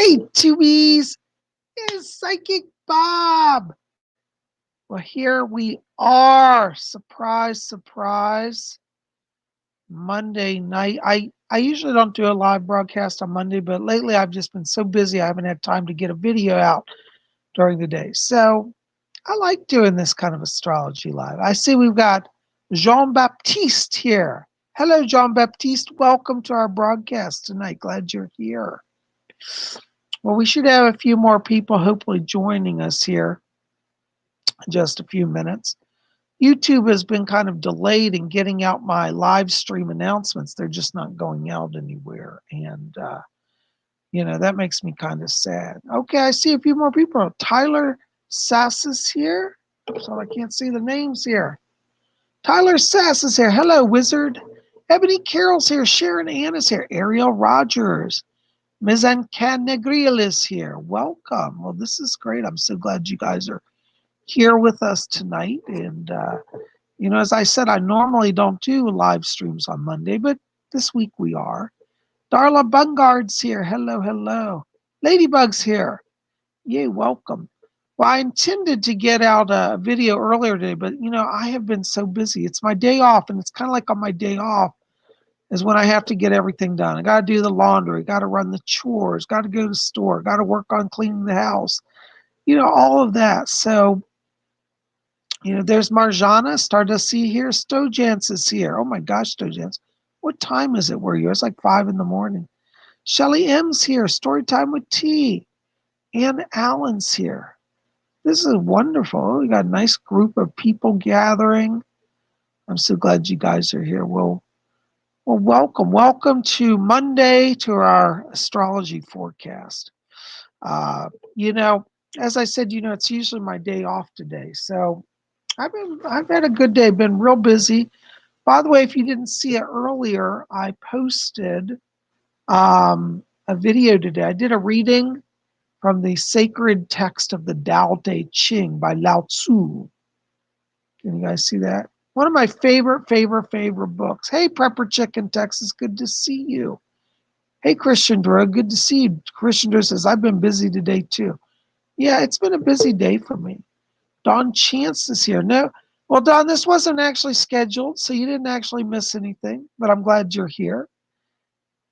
Hey, Tubies, it's Psychic Bob. Well, here we are. Surprise, surprise. Monday night. I usually don't do a live broadcast on Monday, but lately I've just been so busy I haven't had time to get a video out during the day. So I like doing this kind of astrology live. I see we've got Jean Baptiste here. Hello, Jean Baptiste. Welcome to our broadcast tonight. Glad you're here. Well, we should have a few more people hopefully joining us here in just a few minutes. YouTube has been kind of delayed in getting out my live stream announcements. They're just not going out anywhere. And, that makes me kind of sad. Okay, I see a few more people. Tyler Sass is here. So I can't see the names here. Tyler Sass is here. Hello, Wizard. Ebony Carroll's here. Sharon Ann is here. Ariel Rogers. Ms. Ancanegriel is here. Welcome. Well, this is great. I'm so glad you guys are here with us tonight. And, as I said, I normally don't do live streams on Monday, but this week we are. Darla Bungard's here. Hello, hello. Ladybug's here. Yay, welcome. Well, I intended to get out a video earlier today, but, I have been so busy. It's my day off, and it's kind of like on my day off is when I have to get everything done. I got to do the laundry, got to run the chores, got to go to the store, got to work on cleaning the house, all of that. So, there's Marjana, Stardust C here. Stojance is here. Oh my gosh, Stojance. What time is it where you are? It's like 5 a.m. Shelly M's here. Storytime with T. Ann Allen's here. This is wonderful. We got a nice group of people gathering. I'm so glad you guys are here. Well, welcome. Welcome to Monday to our astrology forecast. As I said, it's usually my day off today. So I've had a good day, been real busy. By the way, if you didn't see it earlier, I posted a video today. I did a reading from the sacred text of the Tao Te Ching by Lao Tzu. Can you guys see that? One of my favorite books. Hey, Prepper Chicken, Texas, good to see you. Hey, Christian Drew, good to see you. Christian Drew says, I've been busy today too. Yeah, it's been a busy day for me. Don Chance is here. No, well, Don, this wasn't actually scheduled, so you didn't actually miss anything, but I'm glad you're here.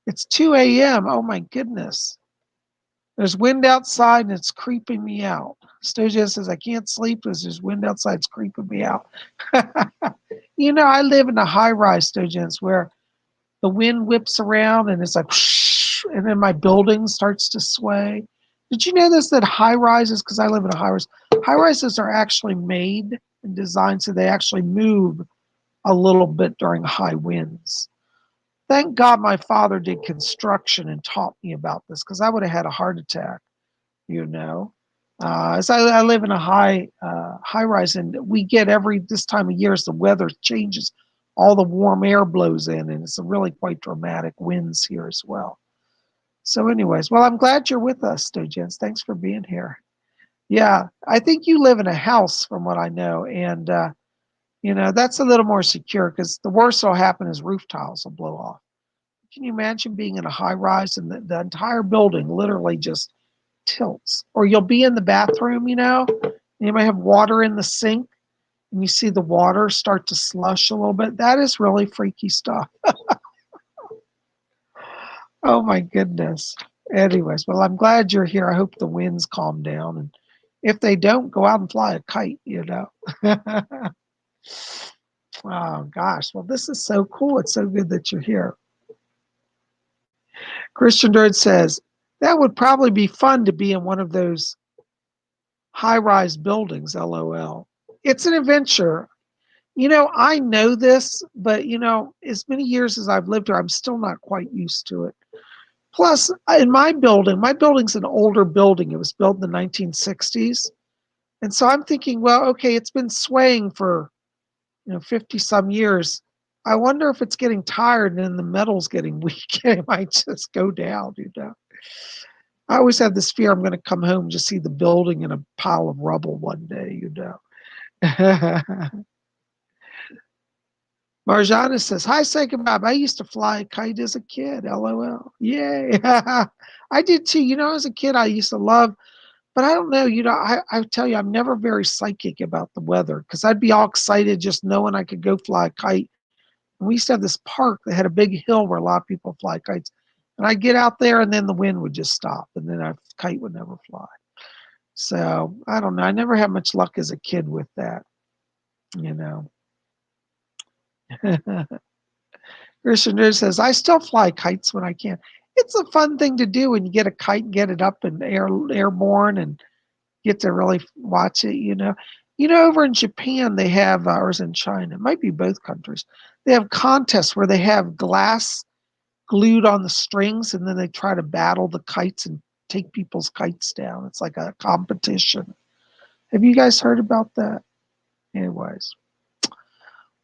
It's 2 a.m. Oh, my goodness. There's wind outside, and it's creeping me out. Stoja says, I can't sleep because there's wind outside. It's creeping me out. I live in a high-rise, Stojans, where the wind whips around, and it's like, whoosh, and then my building starts to sway. Did you know this, that high-rises, because I live in a high-rise, high-rises are actually made and designed so they actually move a little bit during high winds. Thank God my father did construction and taught me about this, because I would have had a heart attack, As I live in a high-rise, and we get this time of year as the weather changes, all the warm air blows in, and it's a really quite dramatic winds here as well. So anyways, well, I'm glad you're with us, Stojens. Thanks for being here. Yeah, I think you live in a house from what I know. And, that's a little more secure because the worst that'll happen is roof tiles will blow off. Can you imagine being in a high rise and the entire building literally just tilts? Or you'll be in the bathroom, and you might have water in the sink and you see the water start to slush a little bit. That is really freaky stuff. Oh my goodness. Anyways, well, I'm glad you're here. I hope the winds calm down. And if they don't, go out and fly a kite, Oh gosh. Well, this is so cool. It's so good that you're here. Christian Bird says, that would probably be fun to be in one of those high-rise buildings, LOL. It's an adventure. I know this, but, as many years as I've lived here, I'm still not quite used to it. Plus, in my building's an older building. It was built in the 1960s. And so I'm thinking, well, okay, it's been swaying for, 50 some years. I wonder if it's getting tired and the metal's getting weak. It might just go down, I always have this fear I'm going to come home and just see the building in a pile of rubble one day, Marjana says, hi, Psychic Bob. I used to fly a kite as a kid. LOL. Yay. I did too. You know, as a kid, I used to love, but I don't know. You know, I tell you, I'm never very psychic about the weather because I'd be all excited just knowing I could go fly a kite. And we used to have this park that had a big hill where a lot of people fly kites. And I'd get out there and then the wind would just stop and then a kite would never fly. So I don't know. I never had much luck as a kid with that, you know. Christian says, I still fly kites when I can. It's a fun thing to do when you get a kite and get it up and airborne and get to really watch it, you know. You know, over in Japan, they have, or in China, it might be both countries, they have contests where they have glass glued on the strings and then they try to battle the kites and take people's kites down. It's like a competition. Have you guys heard about that? Anyways.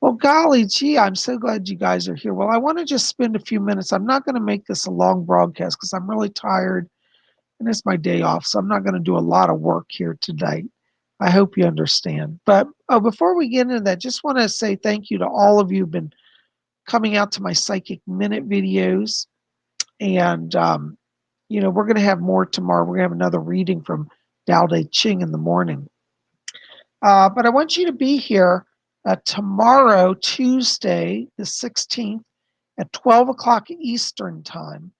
Well, golly gee, I'm so glad you guys are here. Well, I want to just spend a few minutes. I'm not going to make this a long broadcast because I'm really tired and it's my day off. So I'm not going to do a lot of work here tonight. I hope you understand. But before we get into that, just want to say thank you to all of you who've been coming out to my Psychic Minute videos. And, you know, we're going to have more tomorrow. We're going to have another reading from Dao De Ching in the morning. But I want you to be here tomorrow, Tuesday, the 16th, at 12 o'clock Eastern time,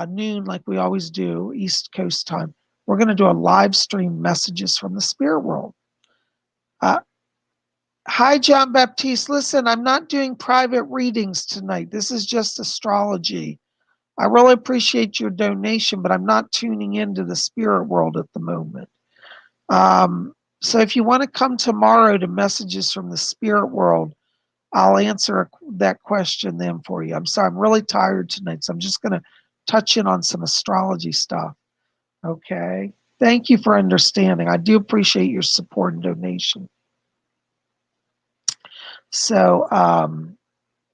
noon, like we always do, East Coast time. We're going to do a live stream messages from the spirit world. Hi, John Baptiste. Listen, I'm not doing private readings tonight. This is just astrology. I really appreciate your donation, but I'm not tuning into the spirit world at the moment. So if you want to come tomorrow to messages from the spirit world, I'll answer that question then for you. I'm sorry, I'm really tired tonight, so I'm just going to touch in on some astrology stuff. Okay. Thank you for understanding. I do appreciate your support and donation. So,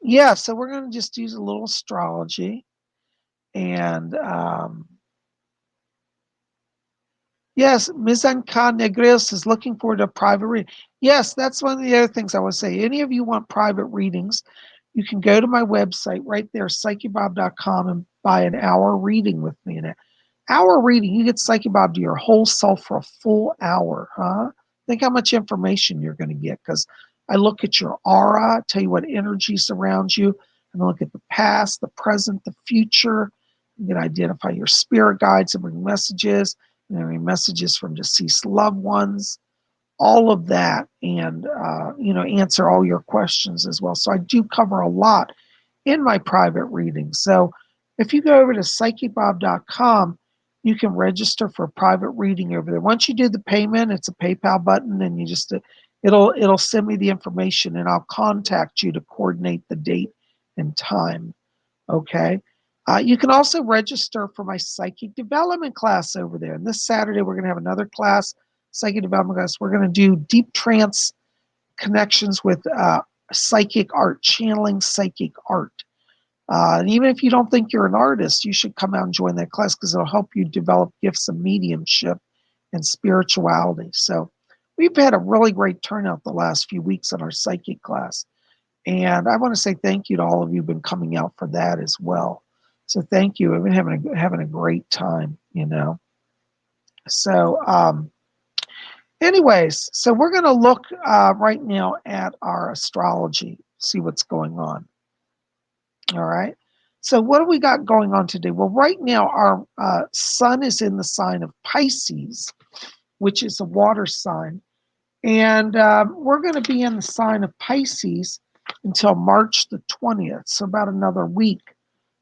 yeah, so we're going to just use a little astrology. And yes, Mizanka Negreus is looking forward to a private reading. Yes, that's one of the other things I would say. Any of you want private readings, you can go to my website right there, PsychicBob.com, and buy an hour reading with me. An hour reading, you get Psychic Bob to your whole self for a full hour, huh? Think how much information you're going to get because I look at your aura, tell you what energy surrounds you, and I look at the past, the present, the future. You can identify your spirit guides and bring messages, and messages from deceased loved ones, all of that, and you know, answer all your questions as well. So I do cover a lot in my private readings. So if you go over to PsychicBob.com, you can register for a private reading over there. Once you do the payment, it's a PayPal button, and you just it'll send me the information, and I'll contact you to coordinate the date and time. Okay. You can also register for my psychic development class over there. And this Saturday, we're going to have another class, psychic development class. We're going to do deep trance connections with psychic art, channeling psychic art. And even if you don't think you're an artist, you should come out and join that class because it'll help you develop gifts of mediumship and spirituality. So we've had a really great turnout the last few weeks on our psychic class. And I want to say thank you to all of you who've been coming out for that as well. So thank you. I've been having a great time, you know. So anyways, so we're going to look right now at our astrology, see what's going on. All right. So what do we got going on today? Well, right now our sun is in the sign of Pisces, which is a water sign. And we're going to be in the sign of Pisces until March the 20th, so about another week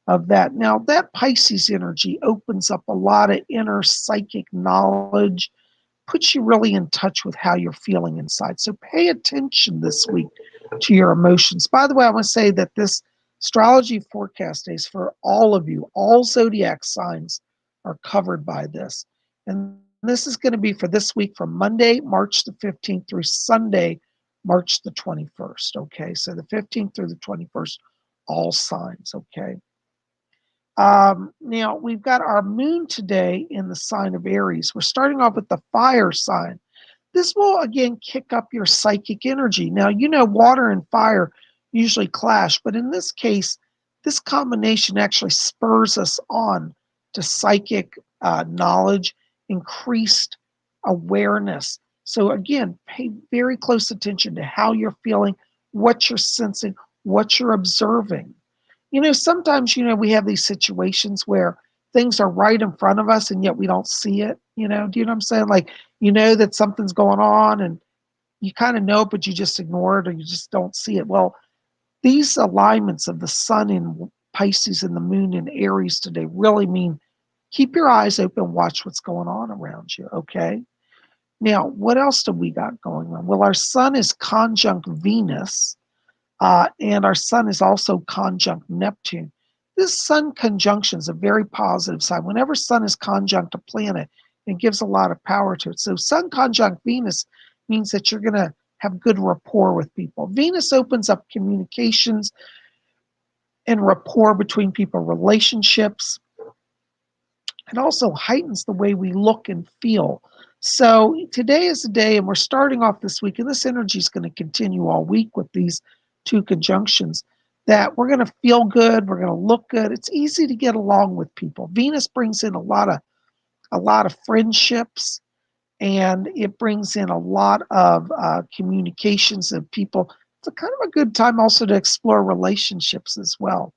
of that. Now, that Pisces energy opens up a lot of inner psychic knowledge, puts you really in touch with how you're feeling inside. So pay attention this week to your emotions. By the way, I want to say that this astrology forecast is for all of you. All zodiac signs are covered by this. And this is going to be for this week from Monday, March the 15th through Sunday, March the 21st. Okay, so the 15th through the 21st, all signs. Okay. Now we've got our moon today in the sign of Aries. We're starting off with the fire sign. This will again kick up your psychic energy. Now, you know, water and fire usually clash. But in this case, this combination actually spurs us on to psychic knowledge, increased awareness. So again, pay very close attention to how you're feeling, what you're sensing, what you're observing. Sometimes, we have these situations where things are right in front of us and yet we don't see it. Do you know what I'm saying? Like, that something's going on and you kind of know it, but you just ignore it or you just don't see it. Well, these alignments of the sun in Pisces and the moon in Aries today really mean keep your eyes open, watch what's going on around you, okay? Now, what else do we got going on? Well, our sun is conjunct Venus, and our sun is also conjunct Neptune. This sun conjunction is a very positive sign. Whenever sun is conjunct a planet, it gives a lot of power to it. So sun conjunct Venus means that you're going to have good rapport with people. Venus opens up communications and rapport between people, relationships. It also heightens the way we look and feel. So today is the day, and we're starting off this week, and this energy is going to continue all week with these two conjunctions, that we're going to feel good, we're going to look good. It's easy to get along with people. Venus brings in a lot of friendships, and it brings in a lot of communications of people. It's a kind of a good time also to explore relationships as well.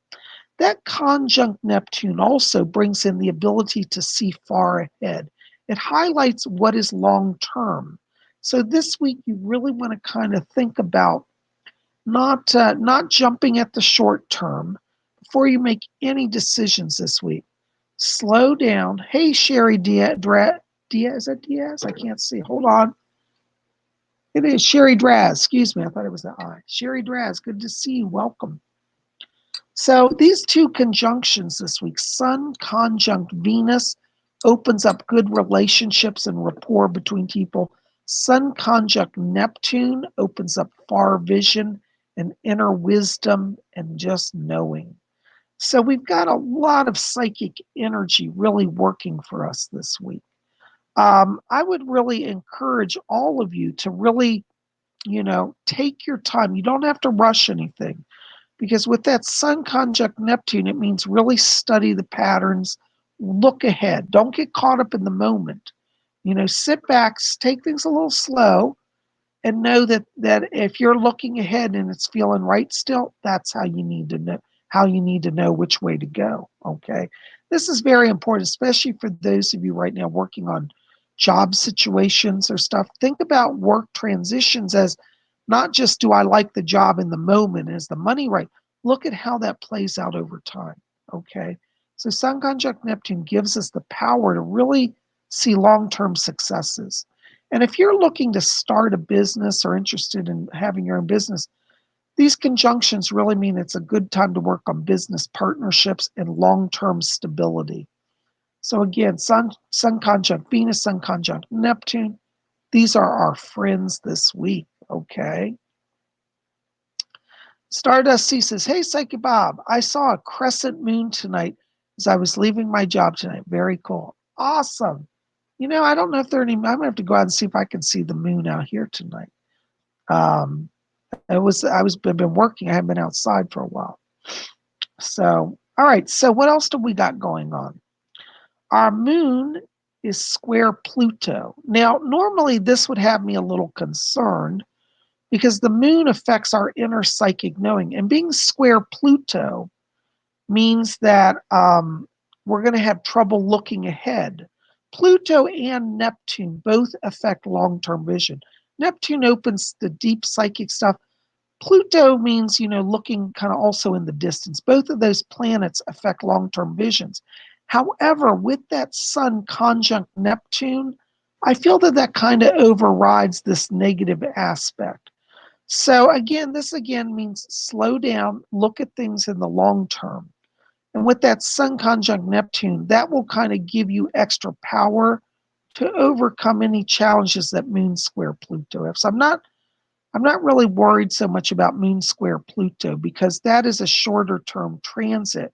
That conjunct Neptune also brings in the ability to see far ahead. It highlights what is long term. So this week you really want to kind of think about not jumping at the short term before you make any decisions this week. Slow down. Hey, Sherry Diaz, is that Diaz? I can't see. Hold on. It is Sherry Draz. Excuse me. I thought it was the I. Sherry Draz, good to see you. Welcome. So these two conjunctions this week, Sun conjunct Venus, opens up good relationships and rapport between people. Sun conjunct Neptune opens up far vision and inner wisdom and just knowing. So we've got a lot of psychic energy really working for us this week. I would really encourage all of you to really, take your time. You don't have to rush anything. Because with that Sun conjunct Neptune, it means really study the patterns, look ahead. Don't get caught up in the moment. Sit back, take things a little slow, and know that if you're looking ahead and it's feeling right still, that's how you need to know which way to go. Okay. This is very important, especially for those of you right now working on job situations or stuff. Think about work transitions as not just do I like the job in the moment, is the money right? Look at how that plays out over time. Okay. So Sun conjunct Neptune gives us the power to really see long-term successes. And if you're looking to start a business or interested in having your own business, these conjunctions really mean it's a good time to work on business partnerships and long-term stability. So again, Sun conjunct Venus, Sun conjunct Neptune. These are our friends this week, okay? Stardust C says, hey, Psychic Bob, I saw a crescent moon tonight as I was leaving my job tonight. Very cool. Awesome. I don't know if there are any, I'm going to have to go out and see if I can see the moon out here tonight. I've been working. I haven't been outside for a while. So, all right. So what else do we got going on? Our moon is square Pluto. Now, normally this would have me a little concerned because the moon affects our inner psychic knowing. And being square Pluto means that we're going to have trouble looking ahead. Pluto and Neptune both affect long-term vision. Neptune opens the deep psychic stuff. Pluto means, looking kind of also in the distance. Both of those planets affect long-term visions. However, with that Sun conjunct Neptune, I feel that kind of overrides this negative aspect. So again, this means slow down, look at things in the long term. And with that Sun conjunct Neptune, that will kind of give you extra power to overcome any challenges that Moon square Pluto has. So I'm not really worried so much about Moon square Pluto because that is a shorter term transit,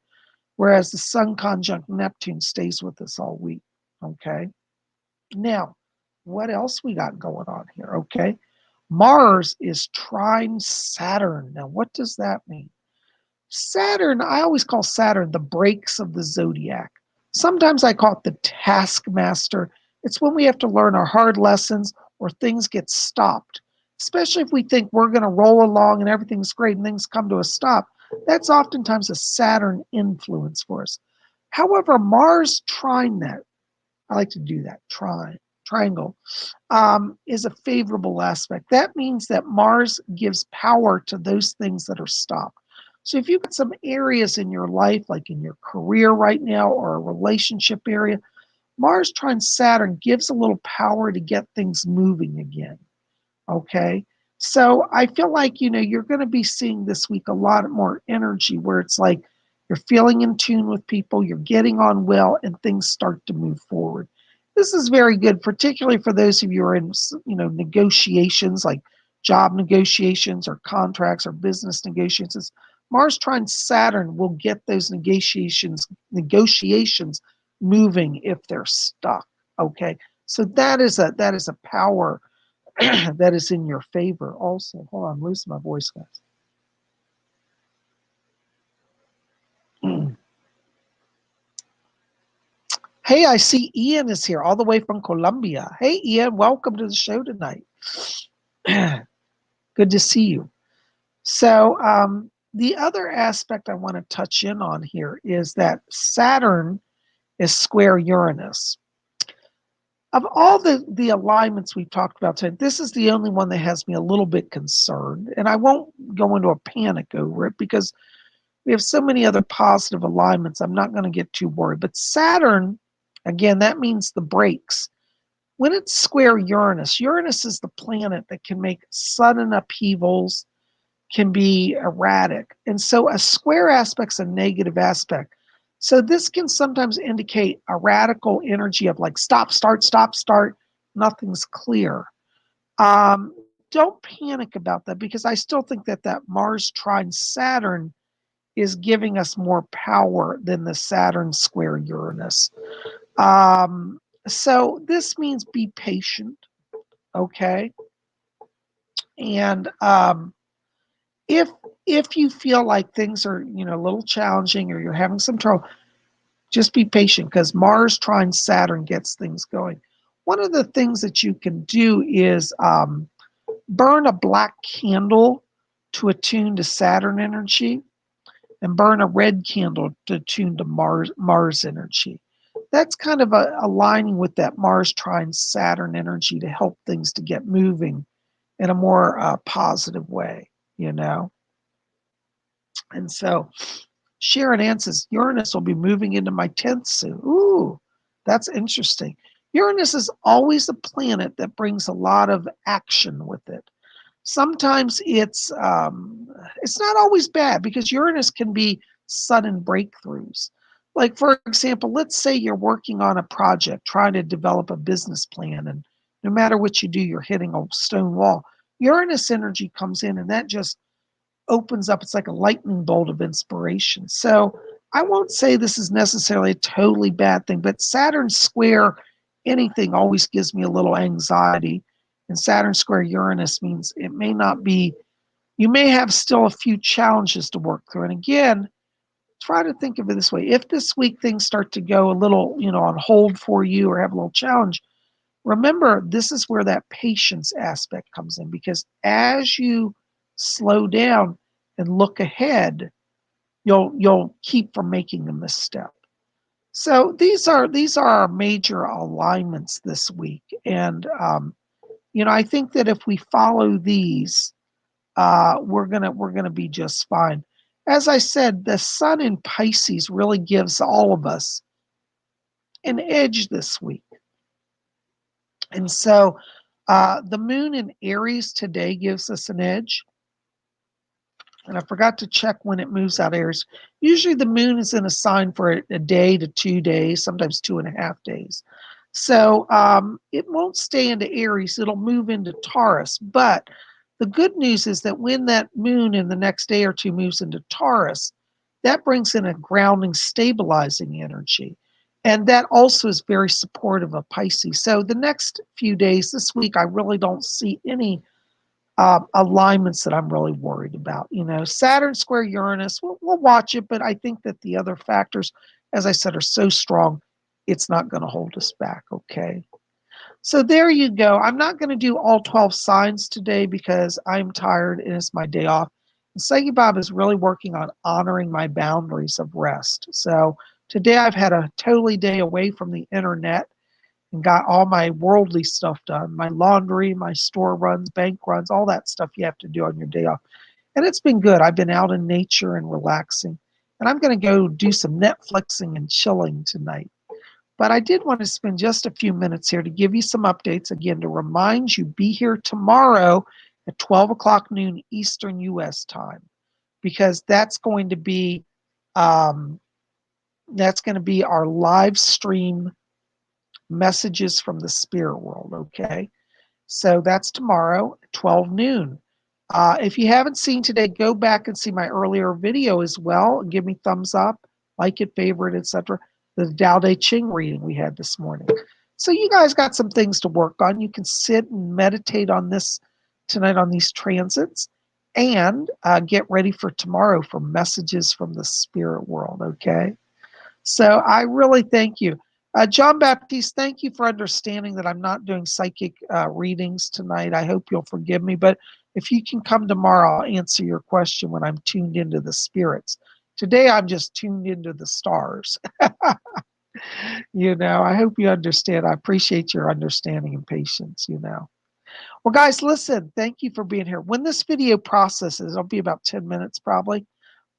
whereas the Sun conjunct Neptune stays with us all week. Okay. Now, what else we got going on here? Okay. Mars is trine Saturn. Now, what does that mean? Saturn, I always call Saturn the brakes of the zodiac. Sometimes I call it the taskmaster. It's when we have to learn our hard lessons or things get stopped, especially if we think we're going to roll along and everything's great and things come to a stop. That's oftentimes a Saturn influence for us. However, Mars trine that, I like to do that, triangle, is a favorable aspect. That means that Mars gives power to those things that are stopped. So if you've got some areas in your life, like in your career right now or a relationship area, Mars trine Saturn gives a little power to get things moving again. Okay. So I feel like, you're going to be seeing this week a lot more energy where it's like you're feeling in tune with people, you're getting on well, and things start to move forward. This is very good, particularly for those of you who are in, negotiations like job negotiations or contracts or business negotiations. Mars trine Saturn will get those negotiations moving if they're stuck. Okay. So that is a power that is in your favor also. Hold on, I'm losing my voice, guys. Hey, I see Ian is here all the way from Colombia. Hey, Ian, welcome to the show tonight. Good to see you. So, the other aspect I want to touch in on here is that Saturn is square Uranus. Of all the alignments we've talked about today, this is the only one that has me a little bit concerned. And I won't go into a panic over it because we have so many other positive alignments. I'm not going to get too worried. But Saturn, again, that means the breaks. When it's square Uranus, Uranus is the planet that can make sudden upheavals, can be erratic. And so a square aspect's a negative aspect. So this can sometimes indicate a radical energy of like stop, start, nothing's clear. Don't panic about that because I still think that Mars trine Saturn is giving us more power than the Saturn square Uranus. So this means be patient, okay? And if you feel like things are a little challenging or you're having some trouble, just be patient because Mars trine Saturn gets things going. One of the things that you can do is burn a black candle to attune to Saturn energy and burn a red candle to attune to Mars energy. That's kind of aligning with that Mars trine Saturn energy to help things to get moving in a more positive way, And so Sharon Ann says, Uranus will be moving into my 10th soon. Ooh, that's interesting. Uranus is always a planet that brings a lot of action with it. Sometimes it's not always bad because Uranus can be sudden breakthroughs. Like, for example, let's say you're working on a project, trying to develop a business plan, and no matter what you do, you're hitting a stone wall. Uranus energy comes in and that just opens up. It's like a lightning bolt of inspiration. So I won't say this is necessarily a totally bad thing, but Saturn square anything always gives me a little anxiety. And Saturn square Uranus means it may not be, you may have still a few challenges to work through. And again, try to think of it this way. If this week things start to go a little, on hold for you or have a little challenge, remember this is where that patience aspect comes in because as you slow down and look ahead, you'll keep from making a misstep. So these are our major alignments this week, and I think that if we follow these, we're gonna be just fine. As I said, the sun in Pisces really gives all of us an edge this week, and so the moon in Aries today gives us an edge. And I forgot to check when it moves out Aries. Usually the moon is in a sign for a day to 2 days, sometimes 2.5 days. So it won't stay into Aries. It'll move into Taurus. But the good news is that when that moon in the next day or two moves into Taurus, that brings in a grounding, stabilizing energy. And that also is very supportive of Pisces. So the next few days, this week, I really don't see any alignments that I'm really worried about. Saturn square Uranus, we'll watch it, but I think that the other factors, as I said, are so strong, it's not going to hold us back, okay? So there you go. I'm not going to do all 12 signs today because I'm tired and it's my day off. And Psychic Bob is really working on honoring my boundaries of rest. So today I've had a totally day away from the internet and got all my worldly stuff done, my laundry, my store runs, bank runs, all that stuff you have to do on your day off. And it's been good. I've been out in nature and relaxing. And I'm going to go do some Netflixing and chilling tonight. But I did want to spend just a few minutes here to give you some updates, again, to remind you, be here tomorrow at 12 o'clock noon Eastern U.S. time, because that's going to be our live stream messages from the spirit world, okay? So that's tomorrow at 12 noon. If you haven't seen today, go back and see my earlier video as well. And give me thumbs up, like it, favorite, etc. The Tao Te Ching reading we had this morning. So you guys got some things to work on. You can sit and meditate on this tonight on these transits and get ready for tomorrow for messages from the spirit world, okay? So I really thank you. John Baptiste, thank you for understanding that I'm not doing psychic readings tonight. I hope you'll forgive me. But if you can come tomorrow, I'll answer your question when I'm tuned into the spirits. Today, I'm just tuned into the stars. I hope you understand. I appreciate your understanding and patience, Well, guys, listen, thank you for being here. When this video processes, it'll be about 10 minutes probably.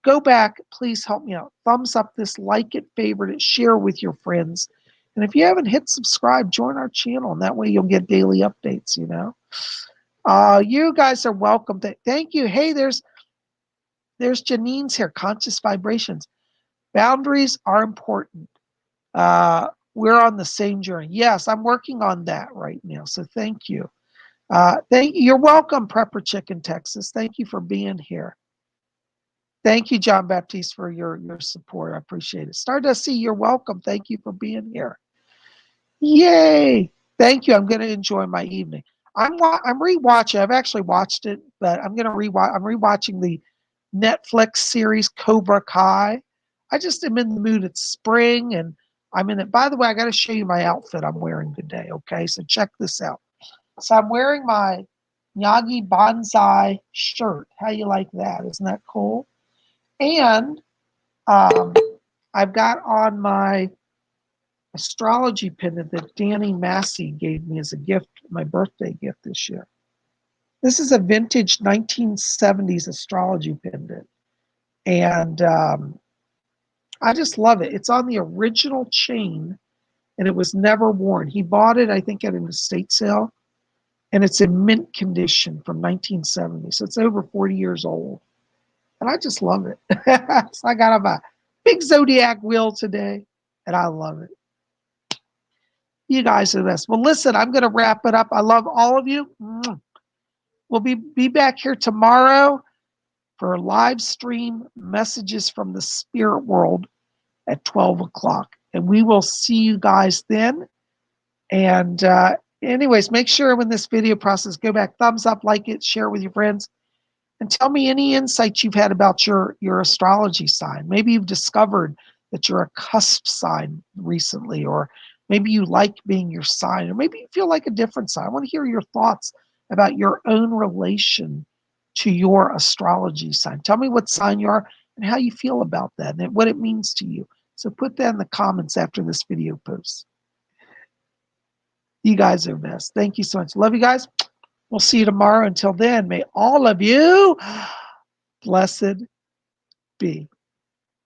Go back, please help me out. Thumbs up this, like it, favorite it, share with your friends. And if you haven't hit subscribe, join our channel, and that way you'll get daily updates, You guys are welcome. Thank you. Hey, there's Janine's here, Conscious Vibrations. Boundaries are important. We're on the same journey. Yes, I'm working on that right now, so thank you. You're welcome, Prepper Chicken, Texas. Thank you for being here. Thank you, John Baptiste, for your support. I appreciate it. Stardust C, you're welcome. Thank you for being here. Yay! Thank you. I'm going to enjoy my evening. I'm rewatching. I've actually watched it, but I'm going to rewatch. I'm rewatching the Netflix series Cobra Kai. I just am in the mood. It's spring, and I'm in it. By the way, I got to show you my outfit I'm wearing today. Okay, so check this out. So I'm wearing my Miyagi Bonsai shirt. How you like that? Isn't that cool? And I've got on my astrology pendant that Danny Massey gave me as a gift, my birthday gift this year. This is a vintage 1970s astrology pendant. And I just love it. It's on the original chain, and it was never worn. He bought it, I think, at an estate sale, and it's in mint condition from 1970. So it's over 40 years old. And I just love it. So I got on my big zodiac wheel today, and I love it. You guys are the best. Well, listen, I'm going to wrap it up. I love all of you. We'll be back here tomorrow for a live stream messages from the spirit world at 12 o'clock. And we will see you guys then. And anyways, make sure when this video process, go back, thumbs up, like it, share with your friends. And tell me any insights you've had about your astrology sign. Maybe you've discovered that you're a cusp sign recently, or maybe you like being your sign, or maybe you feel like a different sign. I want to hear your thoughts about your own relation to your astrology sign. Tell me what sign you are and how you feel about that and what it means to you. So put that in the comments after this video posts. You guys are best. Thank you so much. Love you guys. We'll see you tomorrow. Until then, may all of you blessed be.